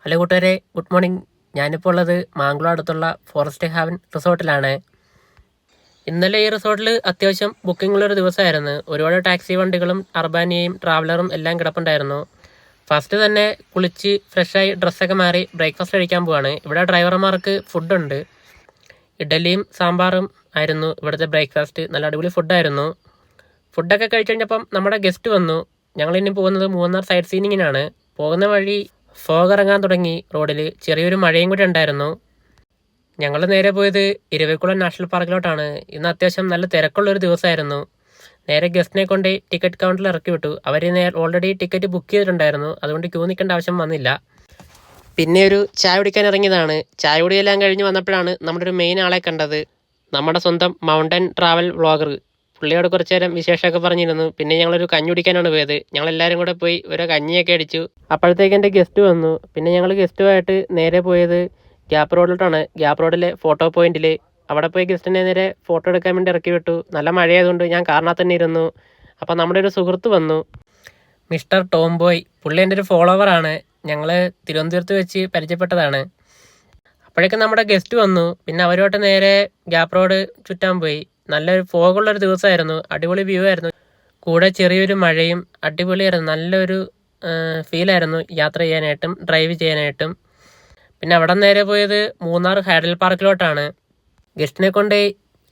Hello കൂട്ടുകാരെ, good morning. ഞാനിപ്പോൾ ഉള്ളത് മാംഗ്ലൂർ അടുത്തുള്ള ഫോറസ്റ്റ് ഹാവൻ റിസോർട്ടിലാണ്. ഇന്നലെ ഈ റിസോർട്ടിൽ അത്യാവശ്യം ബുക്കിംഗ് ഉള്ളൊരു ദിവസമായിരുന്നു. ഒരുപാട് ടാക്സി വണ്ടികളും അർബാനിയയും ട്രാവലറും എല്ലാം കിടപ്പുണ്ടായിരുന്നു. ഫസ്റ്റ് തന്നെ കുളിച്ച് ഫ്രഷായി ഡ്രസ്സൊക്കെ മാറി ബ്രേക്ക്ഫാസ്റ്റ് കഴിക്കാൻ പോവാണ്. ഇവിടെ ഡ്രൈവർമാർക്ക് ഫുഡുണ്ട്. ഇഡലിയും സാമ്പാറും ആയിരുന്നു ഇവിടുത്തെ ബ്രേക്ക്ഫാസ്റ്റ്. നല്ല അടിപൊളി ഫുഡായിരുന്നു. ഫുഡൊക്കെ കഴിച്ച് കഴിഞ്ഞപ്പം നമ്മുടെ ഗസ്റ്റ് വന്നു. ഞങ്ങളിനി പോകുന്നത് മൂന്നാർ സൈഡ് സീനിങ്ങിനാണ്. പോകുന്ന വഴി ഫോഗ് ഇറങ്ങാൻ തുടങ്ങി. റോഡിൽ ചെറിയൊരു മഴയും കൂടി ഉണ്ടായിരുന്നു. ഞങ്ങൾ നേരെ പോയത് ഇരവിക്കുളം നാഷണൽ പാർക്കിലോട്ടാണ്. ഇന്ന് അത്യാവശ്യം നല്ല തിരക്കുള്ളൊരു ദിവസമായിരുന്നു. നേരെ ഗസ്റ്റിനെ കൊണ്ട് ടിക്കറ്റ് കൗണ്ടറിൽ ഇറക്കി വിട്ടു. അവർ ഓൾറെഡി ടിക്കറ്റ് ബുക്ക് ചെയ്തിട്ടുണ്ടായിരുന്നു, അതുകൊണ്ട് ക്യൂ നിൽക്കേണ്ട ആവശ്യം വന്നില്ല. പിന്നെ ഒരു ചായ കുടിക്കാൻ ഇറങ്ങിയതാണ്. ചായ കുടിയെല്ലാം കഴിഞ്ഞ് വന്നപ്പോഴാണ് നമ്മുടെ ഒരു മെയിൻ ആളെ കണ്ടത്. നമ്മുടെ സ്വന്തം മൗണ്ടൻ ട്രാവൽ വ്ളോഗർ. പുള്ളിയോട് കുറച്ച് നേരം വിശേഷമൊക്കെ പറഞ്ഞിരുന്നു. പിന്നെ ഞങ്ങളൊരു കഞ്ഞി കുടിക്കാനാണ് പോയത്. ഞങ്ങളെല്ലാവരും കൂടെ പോയി ഒരു കഞ്ഞിയൊക്കെ അടിച്ചു. അപ്പോഴത്തേക്ക് എൻ്റെ ഗസ്റ്റ് വന്നു. പിന്നെ ഞങ്ങൾ ഗസ്റ്റുമായിട്ട് നേരെ പോയത് ഗ്യാപ്പ് റോഡിലോട്ടാണ്. ഗ്യാപ്പ് റോഡിലെ ഫോട്ടോ പോയിന്റിൽ അവിടെ പോയി ഗസ്റ്റിനെ നേരെ ഫോട്ടോ എടുക്കാൻ വേണ്ടി ഇറക്കി വിട്ടു. നല്ല മഴയായതുകൊണ്ട് ഞാൻ കാറിനകത്ത് തന്നെ ഇരുന്നു. അപ്പോൾ നമ്മുടെ ഒരു സുഹൃത്ത് വന്നു, മിസ്റ്റർ ടോം ബോയ്. പുള്ളി എൻ്റെ ഒരു ഫോളോവറാണ്. ഞങ്ങൾ തിരുവനന്തപുരത്ത് വെച്ച് പരിചയപ്പെട്ടതാണ്. അപ്പോഴേക്കും നമ്മുടെ ഗസ്റ്റ് വന്നു. പിന്നെ അവരുമായിട്ട് നേരെ ഗ്യാപ്പ് റോഡ് ചുറ്റാൻ പോയി. നല്ലൊരു ഫോഗുള്ളൊരു ദിവസമായിരുന്നു. അടിപൊളി വ്യൂ ആയിരുന്നു. കൂടെ ചെറിയൊരു മഴയും. അടിപൊളിയായിരുന്നു. നല്ലൊരു ഫീലായിരുന്നു യാത്ര ചെയ്യാനായിട്ടും ഡ്രൈവ് ചെയ്യാനായിട്ടും. പിന്നെ അവിടെ നേരെ പോയത് മൂന്നാർ ഹൈഡൽ പാർക്കിലോട്ടാണ്. ഗസ്റ്റിനെ കൊണ്ട്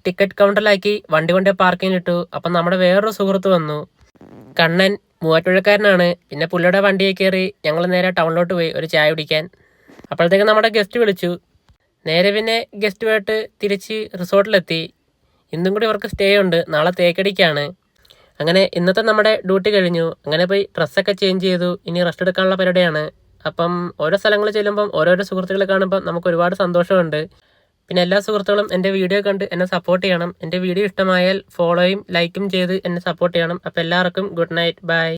ടിക്കറ്റ് കൗണ്ടറിലാക്കി വണ്ടി കൊണ്ട് പാർക്കിങ്ങിലിട്ടു. അപ്പം നമ്മുടെ വേറൊരു സുഹൃത്ത് വന്നു, കണ്ണൻ. മൂവാറ്റുപുഴക്കാരനാണ്. പിന്നെ പുള്ളിയുടെ വണ്ടിയിൽ കയറി ഞങ്ങൾ നേരെ ടൗണിലോട്ട് പോയി ഒരു ചായ കുടിക്കാൻ. അപ്പോഴത്തേക്കും നമ്മുടെ ഗസ്റ്റ് വിളിച്ചു. നേരെ പിന്നെ ഗസ്റ്റുമായിട്ട് തിരിച്ച് റിസോർട്ടിലെത്തി. ഇന്നും കൂടി ഇവർക്ക് സ്റ്റേ ഉണ്ട്. നാളെ തേക്കടിക്കാണ്. അങ്ങനെ ഇന്നത്തെ നമ്മുടെ ഡ്യൂട്ടി കഴിഞ്ഞു. അങ്ങനെ പോയി ഡ്രസ്സൊക്കെ ചേഞ്ച് ചെയ്തു. ഇനി റെസ്റ്റ് എടുക്കാനുള്ള പരിപാടിയാണ്. അപ്പം ഓരോ സ്ഥലങ്ങളിൽ ചെല്ലുമ്പം ഓരോരോ സുഹൃത്തുക്കളെ കാണുമ്പം നമുക്ക് ഒരുപാട് സന്തോഷമുണ്ട്. പിന്നെ എല്ലാ സുഹൃത്തുക്കളും എൻ്റെ വീഡിയോ കണ്ട് എന്നെ സപ്പോർട്ട് ചെയ്യണം. എൻ്റെ വീഡിയോ ഇഷ്ടമായാൽ ഫോളോയും ലൈക്കും ചെയ്ത് എന്നെ സപ്പോർട്ട് ചെയ്യണം. അപ്പോൾ എല്ലാവർക്കും ഗുഡ് നൈറ്റ്, ബൈ.